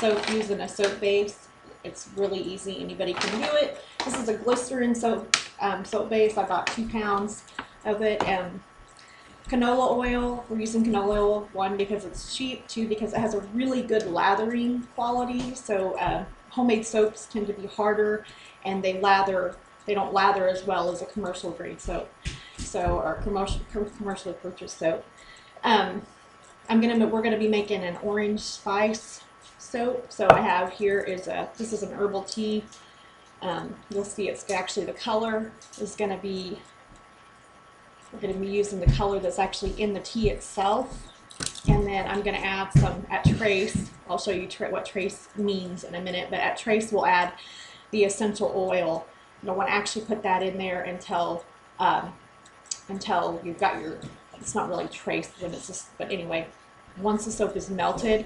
soap using a soap base. It's really easy. Anybody can do it. This is a glycerin soap base. I bought 2 pounds of it. Canola oil. We're using canola oil, 1, because it's cheap, 2, because it has a really good lathering quality. So homemade soaps tend to be harder, and they don't lather as well as a commercial grade soap. Or commercially purchased soap. We're gonna be making an orange spice soap. So I have here this is an herbal tea. You'll see it's actually the color is gonna be, we're gonna be using the color that's actually in the tea itself. And then I'm gonna add some at trace. I'll show you what trace means in a minute, but at trace we'll add the essential oil. You don't want to actually put that in there until you've got your, it's not really trace when it's just, but anyway, once the soap is melted,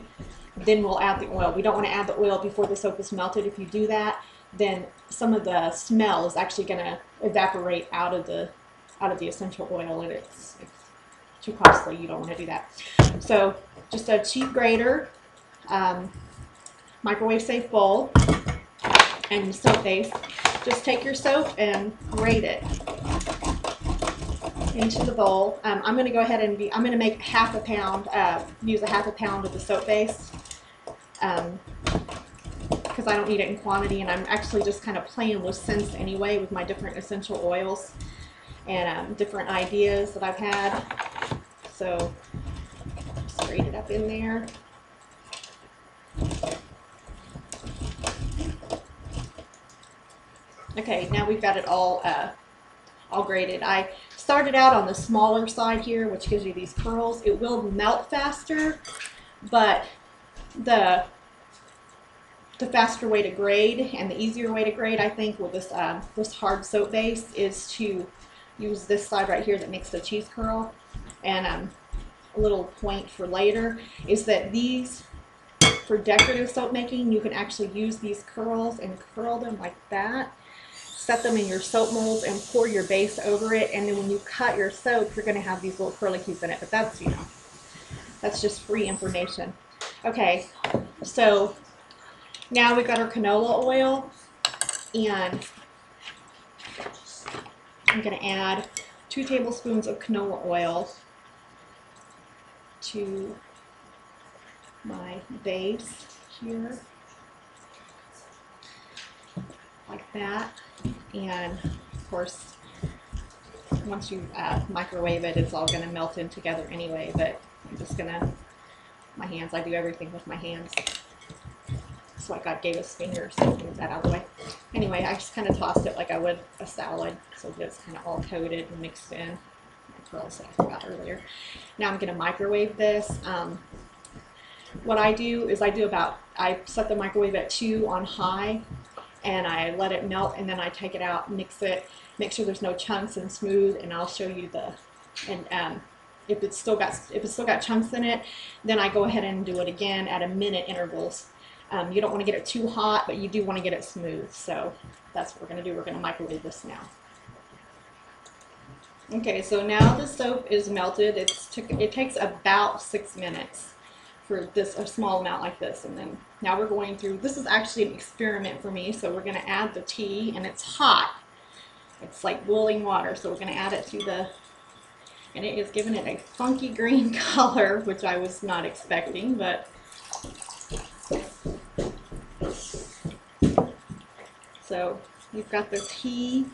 then we'll add the oil. We don't want to add the oil before the soap is melted. If you do that, then some of the smell is actually going to evaporate out of the essential oil, and it's too costly. You don't want to do that. So just a cheap grater, microwave safe bowl, and soap base. Just take your soap and grate it into the bowl. I'm going to go ahead and I'm going to make half a pound, use a half a pound of the soap base, because I don't need it in quantity, and I'm actually just kind of playing with scents anyway with my different essential oils and different ideas that I've had. So just grate it up in there. Okay, now we've got it all grated. I started out on the smaller side here, which gives you these curls. It will melt faster, but the faster way to grade and the easier way to grade, I think, with this hard soap base is to use this side right here that makes the cheese curl. And a little point for later is that these, for decorative soap making, you can actually use these curls and curl them like that. Set them in your soap molds and pour your base over it, and then when you cut your soap, you're going to have these little curlicues in it. But that's, you know, that's just free information. Okay, so now we've got our canola oil, and I'm going to add 2 tablespoons of canola oil to my base here, like that. And of course, once you microwave it, it's all going to melt in together anyway. But I'm just going to, my hands, I do everything with my hands. That's why God gave us fingers, so move that out of the way. Anyway, I just kind of tossed it like I would a salad, so that it's kind of all coated and mixed in. That's what else I forgot earlier. Now I'm going to microwave this. What I do is I set the microwave at 2 on high, and I let it melt, and then I take it out, mix it, make sure there's no chunks and smooth, and I'll show you if it's still got chunks in it, then I go ahead and do it again at a minute intervals. You don't want to get it too hot, but you do want to get it smooth. So that's what we're going to do. We're going to microwave this now. Okay, so now the soap is melted. It takes about 6 minutes for a small amount like this, and then now we're going through. This is actually an experiment for me. So we're going to add the tea, and it's hot. It's like boiling water. So we're going to add it to and it is giving it a funky green color, which I was not expecting, but. So you've got the tea,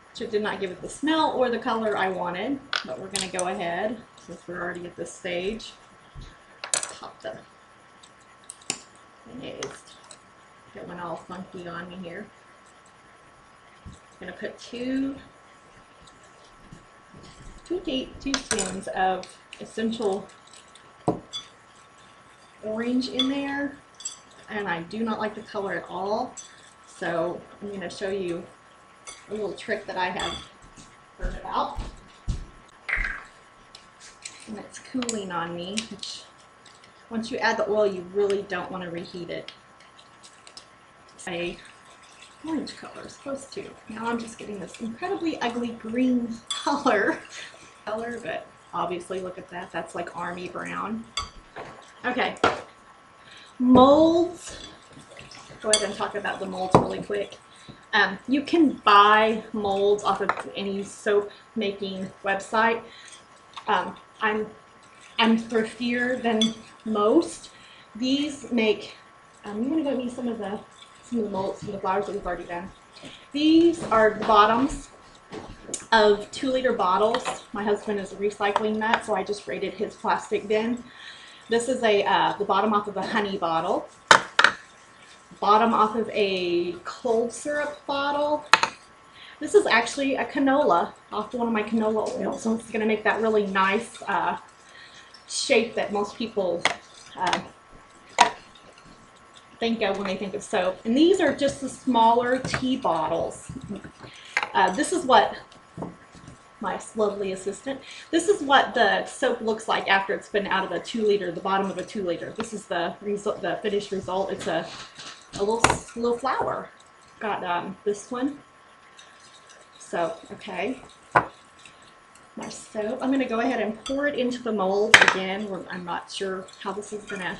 which did not give it the smell or the color I wanted, but we're going to go ahead, since we're already at this stage, pop the, and it is going all funky on me here. I'm going to put two spoons of essential orange in there, and I do not like the color at all. So I'm going to show you a little trick that I have heard about. And it's cooling on me, which once you add the oil, you really don't want to reheat it. It's a orange color, it's supposed to. Now I'm just getting this incredibly ugly green color, but obviously look at that, that's like army brown. Okay, Molds. Go ahead and talk about the molds really quick. You can buy molds off of any soap making website. I'm thriftier than most. These make. I'm gonna go need some of the molds, some of the flowers that we've already done. These are the bottoms of 2-liter bottles. My husband is a recycling nut, so I just raided his plastic bin. This is the bottom off of a honey bottle, bottom off of a cold syrup bottle. This is actually a canola off one of my canola oils, so it's going to make that really nice shape that most people think of when they think of soap. And these are just the smaller tea bottles. This is what my lovely assistant. This is what the soap looks like after it's been out of a 2-liter, the bottom of a 2-liter. This is the result, the finished result. It's a little flower. Got this one. So, okay. My soap. I'm going to go ahead and pour it into the mold again. I'm not sure how this is going to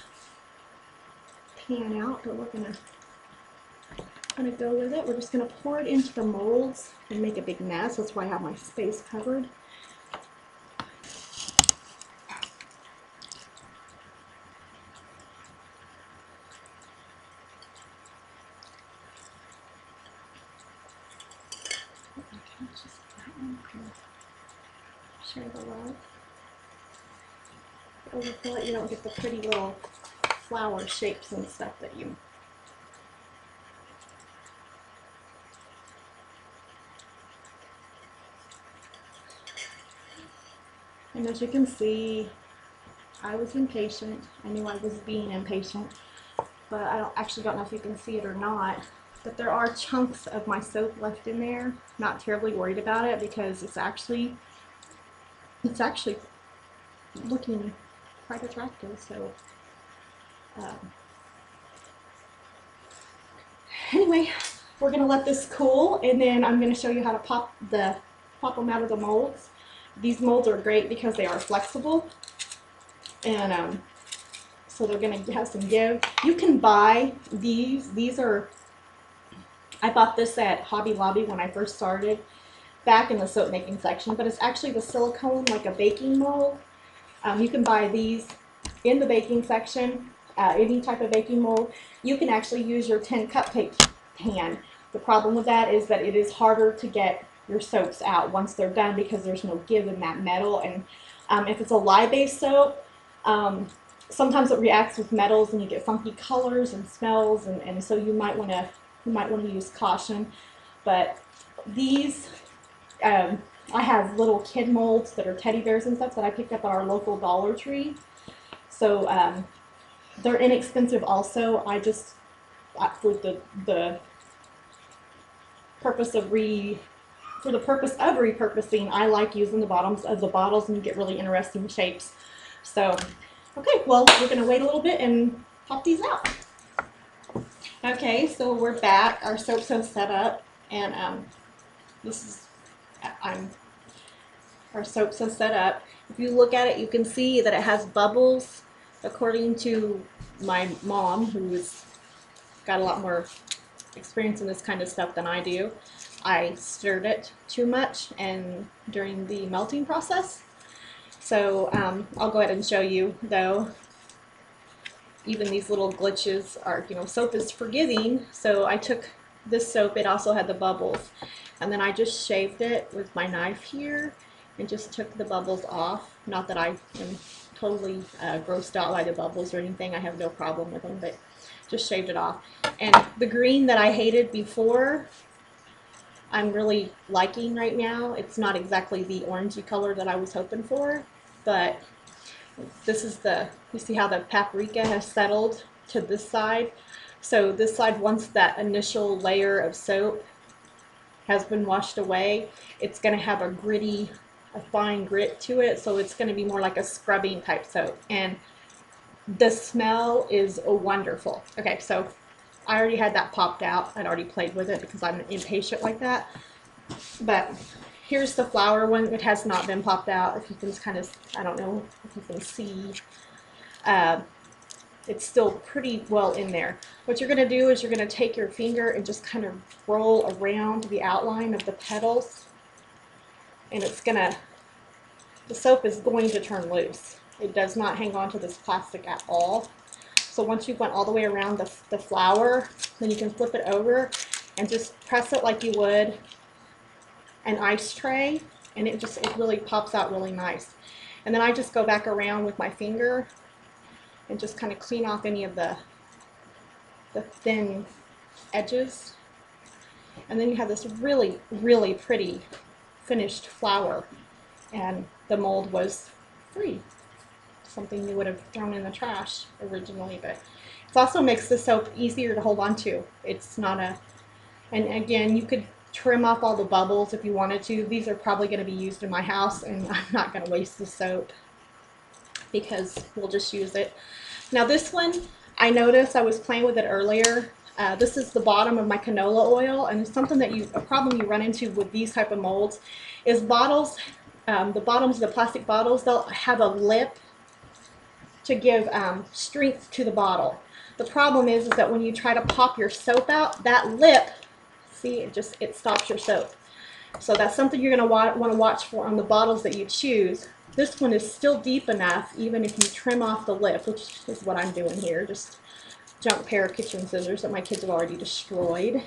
pan out, but we're going to go with it. We're just going to pour it into the molds and make a big mess. That's why I have my space covered. Share the love. Overfill it, you don't get the pretty little flower shapes and stuff that you. And as you can see, I was impatient. I knew I was being impatient, but I actually don't know if you can see it or not. But there are chunks of my soap left in there. Not terribly worried about it because it's actually looking quite attractive. So anyway, we're gonna let this cool, and then I'm gonna show you how to pop them out of the molds. These molds are great because they are flexible, and so they're gonna have some give. You can buy these. These are. I bought this at Hobby Lobby when I first started, back in the soap making section, but it's actually the silicone, like a baking mold. You can buy these in the baking section, any type of baking mold. You can actually use your tin cupcake pan. The problem with that is that it is harder to get your soaps out once they're done because there's no give in that metal. And if it's a lye-based soap, sometimes it reacts with metals and you get funky colors and smells, and so you might want to use caution. But these, I have little kid molds that are teddy bears and stuff that I picked up at our local Dollar Tree. So they're inexpensive also. For the purpose of repurposing, I like using the bottoms of the bottles, and you get really interesting shapes. So, okay, well, we're going to wait a little bit and pop these out. Okay, so we're back. Our soaps have set up, and our soaps have set up. If you look at it, you can see that it has bubbles. According to my mom, who's got a lot more experience in this kind of stuff than I do, I stirred it too much and during the melting process. So I'll go ahead and show you, though. Even these little glitches are, soap is forgiving. So I took this soap, it also had the bubbles, and then I just shaved it with my knife here and just took the bubbles off. Not that I am totally grossed out by the bubbles or anything. I have no problem with them, but just shaved it off. And the green that I hated before, I'm really liking right now. It's not exactly the orangey color that I was hoping for, but this is you see how the paprika has settled to this side. So this side, once that initial layer of soap has been washed away, it's going to have a fine grit to it. So it's going to be more like a scrubbing type soap. And the smell is wonderful. Okay, so I already had that popped out. I'd already played with it because I'm impatient like that. But here's the flower one. It has not been popped out. If you can kind of, I don't know if you can see. it's still pretty well in there. What you're going to do is you're going to take your finger and just kind of roll around the outline of the petals, and it's going to, the soap is going to turn loose. It does not hang on to this plastic at all. So once you've went all the way around the flower, then you can flip it over and just press it like you would an ice tray, and it really pops out really nice. And then I just go back around with my finger and just kind of clean off any of the thin edges. And then you have this really, really pretty finished flower, and the mold was free. Something you would have thrown in the trash originally, but it also makes the soap easier to hold on to. It's not a, and again, you could trim off all the bubbles if you wanted to. These are probably going to be used in my house, and I'm not going to waste the soap because we'll just use it. Now this one, I noticed I was playing with it earlier. This is the bottom of my canola oil, and something that a problem you run into with these type of molds is bottles, the bottoms of the plastic bottles, they'll have a lip to give strength to the bottle. The problem is that when you try to pop your soap out, that lip, see, it stops your soap. So that's something you're going to want to watch for on the bottles that you choose. This one is still deep enough, even if you trim off the lip, which is what I'm doing here, just junk pair of kitchen scissors that my kids have already destroyed.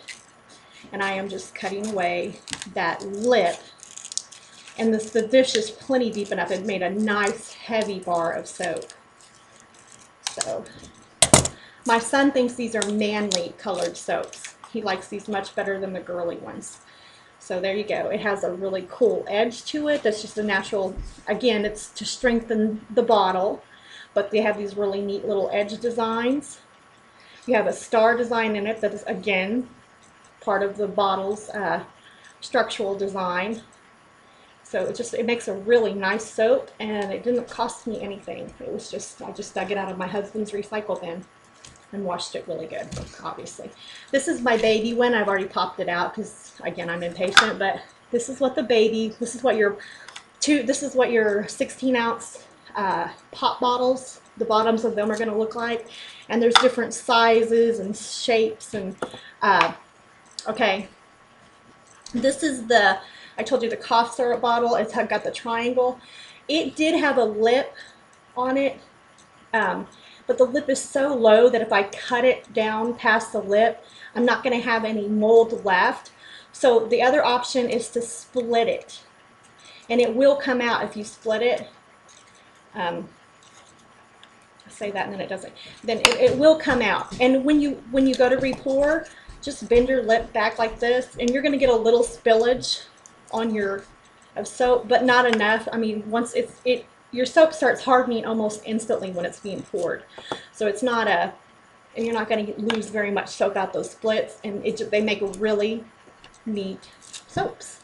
And I am just cutting away that lip. And the dish is plenty deep enough. It made a nice heavy bar of soap. So my son thinks these are manly colored soaps. He likes these much better than the girly ones. So there you go. It has a really cool edge to it. That's just a natural, again, it's to strengthen the bottle, but they have these really neat little edge designs. You have a star design in it that is, again, part of the bottle's structural design. So it makes a really nice soap, and it didn't cost me anything. It was just, I just dug it out of my husband's recycle bin and washed it really good, obviously. This is my baby one. I've already popped it out because, again, I'm impatient, but this is what this is what your 16-ounce pop bottles, the bottoms of them are going to look like. And there's different sizes and shapes. And okay, this is I told you the cough syrup bottle. It's got the triangle. It did have a lip on it, but the lip is so low that if I cut it down past the lip, I'm not going to have any mold left. So the other option is to split it, and it will come out if you split it. I say that and then it doesn't. Then it will come out. And when you go to repour, just bend your lip back like this, and you're going to get a little spillage on your soap, but not enough. I mean, once your soap starts hardening almost instantly when it's being poured. So it's not and you're not going to lose very much soap out those splits, and they make really neat soaps.